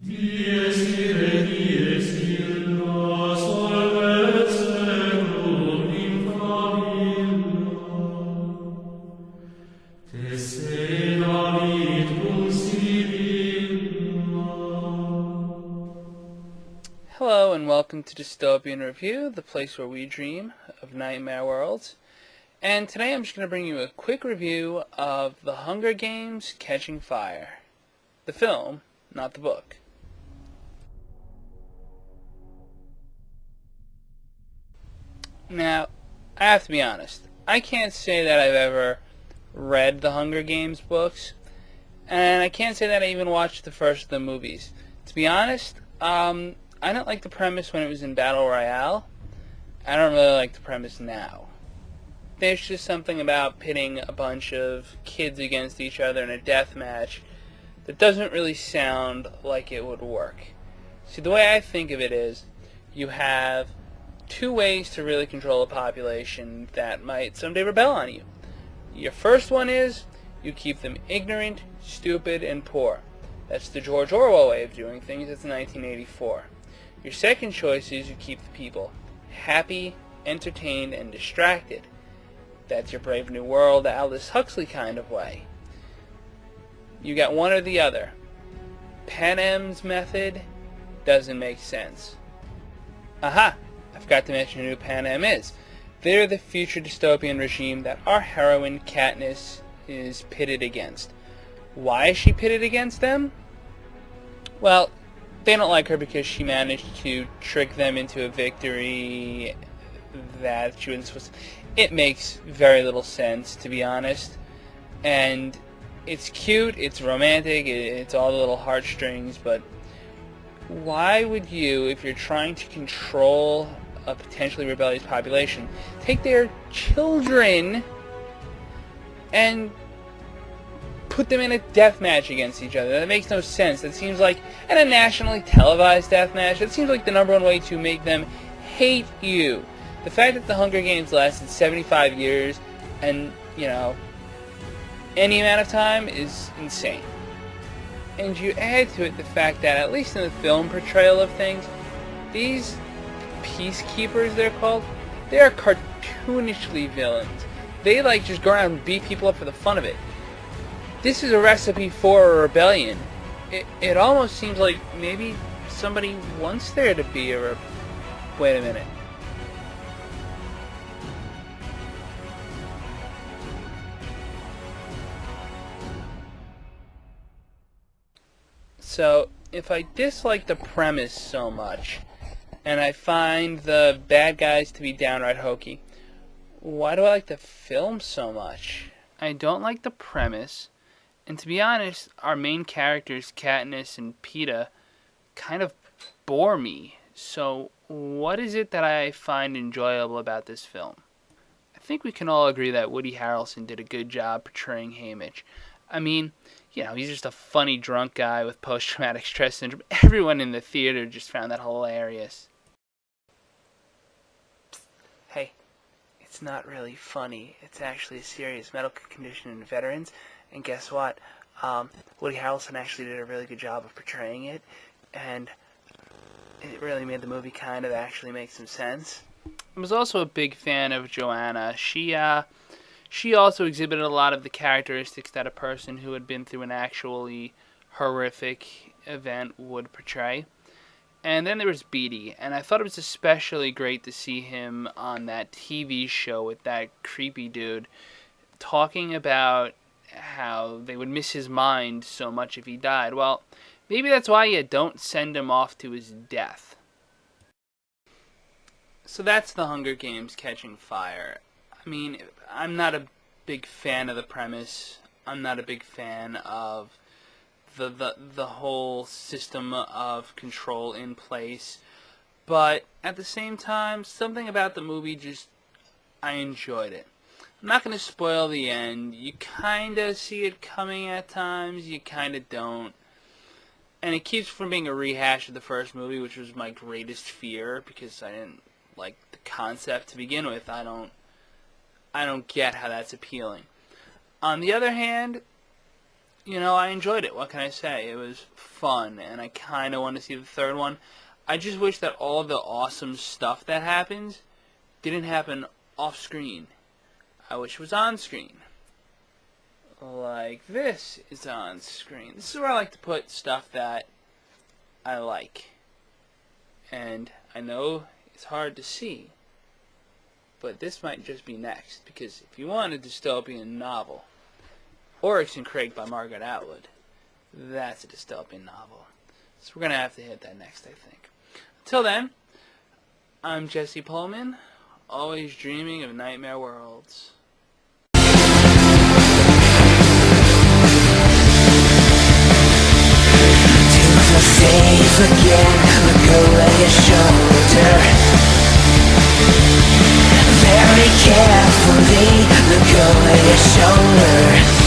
Dies ire, dies illa, solvet seculum in favilla. Te se David cum Sibylla. Hello and welcome to Dystopian Review, the place where we dream of nightmare worlds. And today I'm just going to bring you a quick review of The Hunger Games: Catching Fire. The film, not the book. Now, I have to be honest. I can't say that I've ever read the Hunger Games books, and I can't say that I even watched the first of the movies. To be honest, I didn't like the premise when it was in Battle Royale. I don't really like the premise now. There's just something about pitting a bunch of kids against each other in a death match that doesn't really sound like it would work. See, the way I think of it is, you have two ways to really control a population that might someday rebel on you. Your first one is, you keep them ignorant, stupid, and poor. That's the George Orwell way of doing things. That's 1984. Your second choice is you keep the people happy, entertained, and distracted. That's your Brave New World, Aldous Huxley kind of way. You got one or the other. Panem's method doesn't make sense. Aha! I forgot to mention who Panem is. They're the future dystopian regime that our heroine Katniss is pitted against. Why is she pitted against them? Well, they don't like her because she managed to trick them into a victory that she wasn't supposed to. It makes very little sense, to be honest. And it's cute, it's romantic, it's all the little heartstrings, but why would you, if you're trying to control a potentially rebellious population, take their children and put them in a death match against each other? That makes no sense. That seems like, and a nationally televised death match, that seems like the number one way to make them hate you. The fact that the Hunger Games lasted 75 years and, any amount of time is insane. And you add to it the fact that, at least in the film portrayal of things, these peacekeepers, they're called, they are cartoonishly villains. They just go around and beat people up for the fun of it. This is a recipe for a rebellion. It almost seems like maybe somebody wants there to be a wait a minute. So, if I dislike the premise so much, and I find the bad guys to be downright hokey, why do I like the film so much? I don't like the premise, and to be honest, our main characters, Katniss and Peeta, kind of bore me. So, what is it that I find enjoyable about this film? I think we can all agree that Woody Harrelson did a good job portraying Haymitch. I mean, he's just a funny drunk guy with post-traumatic stress syndrome. Everyone in the theater just found that hilarious. Hey, it's not really funny. It's actually a serious medical condition in veterans. And guess what? Woody Harrelson actually did a really good job of portraying it. And it really made the movie kind of actually make some sense. I was also a big fan of Joanna. She also exhibited a lot of the characteristics that a person who had been through an actually horrific event would portray. And then there was Beatty, and I thought it was especially great to see him on that TV show with that creepy dude talking about how they would miss his mind so much if he died. Well, maybe that's why you don't send him off to his death. So that's The Hunger Games: Catching Fire. I mean, I'm not a big fan of the premise. I'm not a big fan of the whole system of control in place. But at the same time, something about the movie I enjoyed it. I'm not going to spoil the end. You kind of see it coming at times. You kind of don't. And it keeps from being a rehash of the first movie, which was my greatest fear, because I didn't like the concept to begin with. I don't get how that's appealing. On the other hand, I enjoyed it. What can I say? It was fun, and I kind of want to see the third one. I just wish that all the awesome stuff that happens didn't happen off screen. I wish it was on screen. Like this is on screen. This is where I like to put stuff that I like. And I know it's hard to see, but this might just be next, because if you want a dystopian novel, Oryx and Crake by Margaret Atwood, that's a dystopian novel. So we're going to have to hit that next, I think. Until then, I'm Jesse Pullman, always dreaming of nightmare worlds. Safe again, look over your shoulder. Very carefully, look over your shoulder.